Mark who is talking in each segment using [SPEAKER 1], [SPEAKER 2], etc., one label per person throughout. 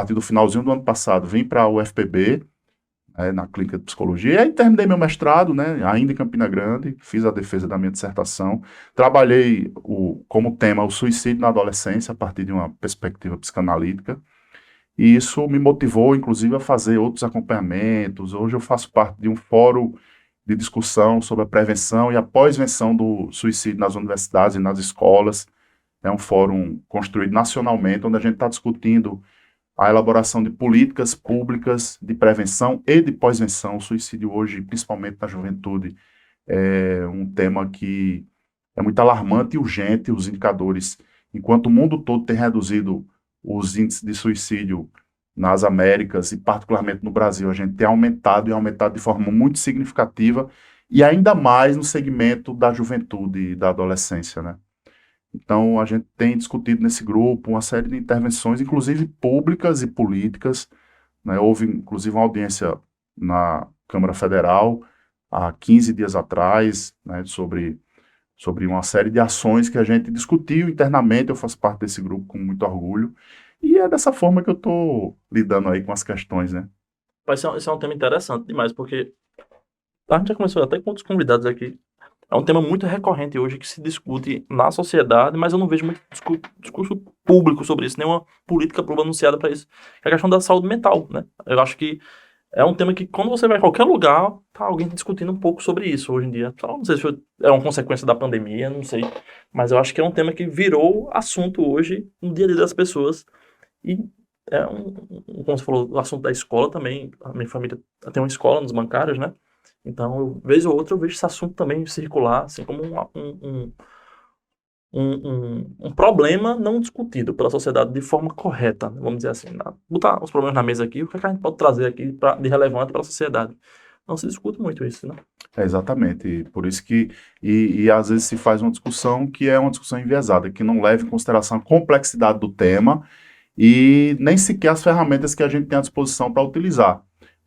[SPEAKER 1] partir do finalzinho do ano passado, vim para a UFPB, na clínica de psicologia, e aí terminei meu mestrado, né, ainda em Campina Grande, fiz a defesa da minha dissertação, trabalhei como tema o suicídio na adolescência, a partir de uma perspectiva psicanalítica, e isso me motivou, inclusive, a fazer outros acompanhamentos. Hoje eu faço parte de um fórum de discussão sobre a prevenção e a pós-venção do suicídio nas universidades e nas escolas. É um fórum construído nacionalmente, onde a gente está discutindo a elaboração de políticas públicas de prevenção e de pós-venção. O suicídio hoje, principalmente na juventude, é um tema que é muito alarmante e urgente. Os indicadores, enquanto o mundo todo tem reduzido os índices de suicídio nas Américas e particularmente no Brasil, a gente tem aumentado e aumentado de forma muito significativa e ainda mais no segmento da juventude e da adolescência, né? Então, a gente tem discutido nesse grupo uma série de intervenções, inclusive públicas e políticas, né? Houve, inclusive, uma audiência na Câmara Federal há 15 dias atrás, né, sobre uma série de ações que a gente discutiu internamente. Eu faço parte desse grupo com muito orgulho, e é dessa forma que eu estou lidando aí com as questões, né?
[SPEAKER 2] Esse é um tema interessante demais, porque a gente já começou até com outros convidados aqui. É um tema muito recorrente hoje que se discute na sociedade, mas eu não vejo muito discurso público sobre isso, nenhuma política pública anunciada para isso. É a questão da saúde mental, né? Eu acho que é um tema que, quando você vai em qualquer lugar, tá alguém discutindo um pouco sobre isso hoje em dia. Só não sei se é uma consequência da pandemia, não sei. Mas eu acho que é um tema que virou assunto hoje no dia a dia das pessoas. E como você falou, o assunto da escola também. A minha família tem uma escola nos bancários, né? Então, vez ou outra, eu vejo esse assunto também circular, assim, como um problema não discutido pela sociedade de forma correta, né? Vamos dizer assim. Botar os problemas na mesa aqui, o que a gente pode trazer aqui de relevante para a sociedade. Não se discute muito isso, né?
[SPEAKER 1] É exatamente, e por isso que, e às vezes se faz uma discussão que é uma discussão enviesada, que não leva em consideração a complexidade do tema e nem sequer as ferramentas que a gente tem à disposição para utilizar.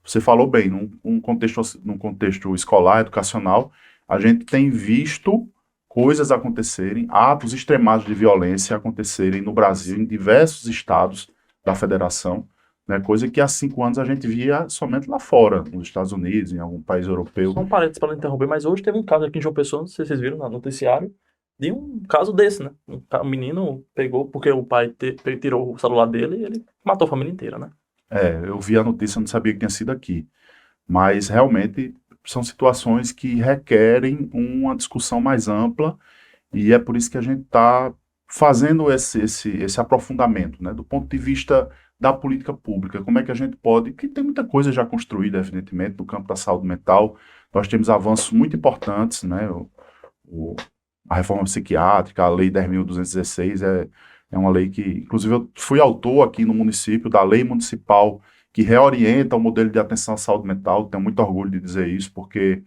[SPEAKER 1] Você falou bem, num contexto escolar, educacional, a gente tem visto coisas acontecerem, atos extremados de violência acontecerem no Brasil, em diversos estados da federação, né, coisa que há 5 anos a gente via somente lá fora, nos Estados Unidos, em algum país europeu.
[SPEAKER 2] Só um parênteses para não interromper, mas hoje teve um caso aqui em João Pessoa, não sei se vocês viram no noticiário, de um caso desse, né? Um menino pegou, porque o pai tirou o celular dele e ele matou a família inteira, né?
[SPEAKER 1] Eu vi a notícia, não sabia que tinha sido aqui, mas realmente são situações que requerem uma discussão mais ampla, e é por isso que a gente está fazendo esse aprofundamento, né, do ponto de vista da política pública. Como é que a gente pode, que tem muita coisa já construída, evidentemente, no campo da saúde mental. Nós temos avanços muito importantes, né, o- a reforma psiquiátrica, a Lei 10.216 é uma lei que, inclusive, eu fui autor aqui no município da lei municipal que reorienta o modelo de atenção à saúde mental. Tenho muito orgulho de dizer isso, porque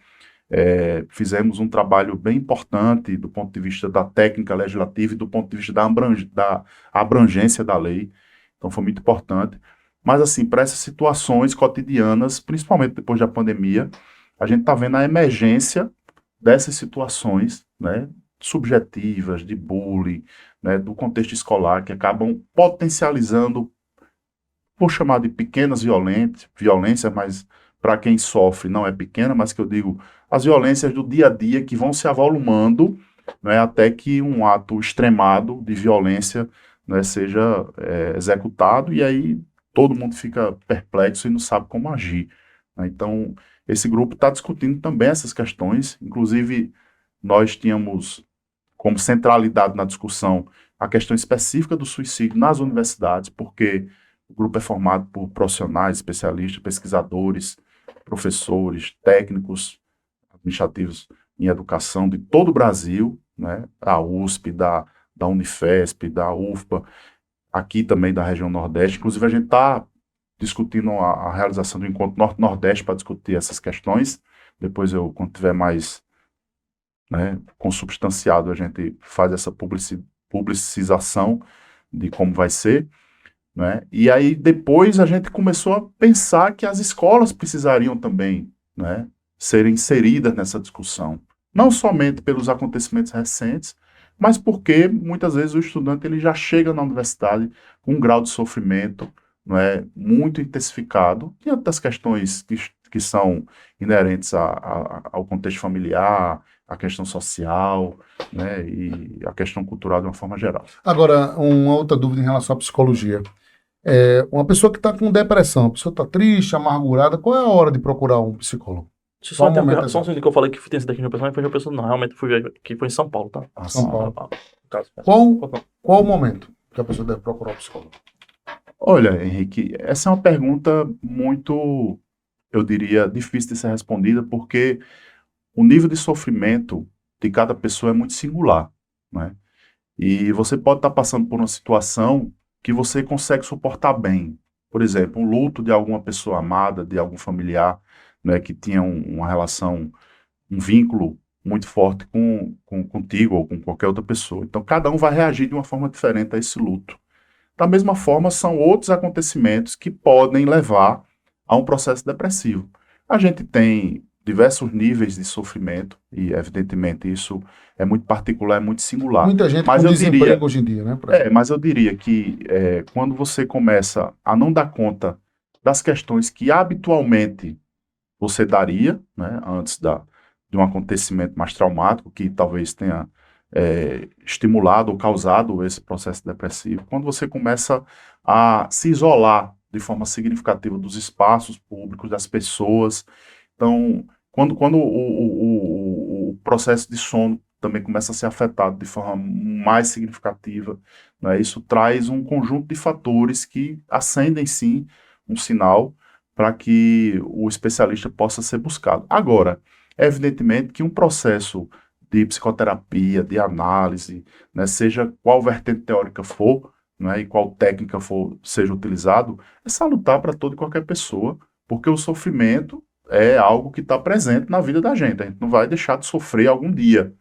[SPEAKER 1] fizemos um trabalho bem importante do ponto de vista da técnica legislativa e do ponto de vista da abrangência da lei. Então, foi muito importante. Mas, assim, para essas situações cotidianas, principalmente depois da pandemia, a gente está vendo a emergência dessas situações, né, subjetivas, de bullying, né, do contexto escolar, que acabam potencializando, vou chamar de pequenas violências, mas para quem sofre não é pequena, mas que eu digo, as violências do dia a dia que vão se avolumando, né, até que um ato extremado de violência, né, seja executado, e aí todo mundo fica perplexo e não sabe como agir, né? Então, esse grupo está discutindo também essas questões. Inclusive, nós tínhamos como centralidade na discussão a questão específica do suicídio nas universidades, porque o grupo é formado por profissionais, especialistas, pesquisadores, professores, técnicos administrativos em educação de todo o Brasil, né? Da USP, da Unifesp, da UFPA, aqui também da região Nordeste. Inclusive, a gente está discutindo a realização do encontro Norte-Nordeste para discutir essas questões. Depois, quando tiver mais, né, consubstanciado, a gente faz essa publicização de como vai ser, né? E aí depois a gente começou a pensar que as escolas precisariam também, né, ser inseridas nessa discussão, não somente pelos acontecimentos recentes, mas porque muitas vezes o estudante ele já chega na universidade com um grau de sofrimento, não é, muito intensificado diante das questões que são inerentes ao contexto familiar, à questão social, né, e à questão cultural de uma forma geral.
[SPEAKER 3] Agora, uma outra dúvida em relação à psicologia. Uma pessoa que está com depressão, a pessoa está triste, amargurada, qual é a hora de procurar um psicólogo?
[SPEAKER 2] Deixa eu
[SPEAKER 3] Qual
[SPEAKER 2] só
[SPEAKER 3] o momento
[SPEAKER 2] interromper, só um
[SPEAKER 3] exato?
[SPEAKER 2] segundo que eu falei que tem sido aqui no pessoal, foi no pessoal, não, realmente fui ver que foi em São Paulo, tá?
[SPEAKER 3] São Paulo.
[SPEAKER 2] No caso.
[SPEAKER 3] Qual o momento que a pessoa deve procurar um psicólogo?
[SPEAKER 1] Olha, Henrique, essa é uma pergunta muito, eu diria, difícil de ser respondida, porque o nível de sofrimento de cada pessoa é muito singular, né? E você pode estar passando por uma situação que você consegue suportar bem. Por exemplo, um luto de alguma pessoa amada, de algum familiar, né, que tinha uma relação, um vínculo muito forte contigo ou com qualquer outra pessoa. Então, cada um vai reagir de uma forma diferente a esse luto. Da mesma forma, são outros acontecimentos que podem levar a um processo depressivo. A gente tem diversos níveis de sofrimento, e evidentemente isso é muito particular, é muito singular.
[SPEAKER 3] Muita gente
[SPEAKER 1] Mas
[SPEAKER 3] com
[SPEAKER 1] eu
[SPEAKER 3] desemprego
[SPEAKER 1] diria,
[SPEAKER 3] hoje em dia, né? Por exemplo.
[SPEAKER 1] mas eu diria que quando você começa a não dar conta das questões que habitualmente você daria, né, antes de um acontecimento mais traumático, que talvez tenha estimulado ou causado esse processo depressivo, quando você começa a se isolar de forma significativa dos espaços públicos, das pessoas. Então, quando o processo de sono também começa a ser afetado de forma mais significativa, né, isso traz um conjunto de fatores que acendem, sim, um sinal para que o especialista possa ser buscado. Agora, é evidentemente que um processo de psicoterapia, de análise, né, seja qual vertente teórica for, né, e qual técnica for seja utilizado, é salutar para toda e qualquer pessoa, porque o sofrimento é algo que está presente na vida da gente. A gente não vai deixar de sofrer algum dia,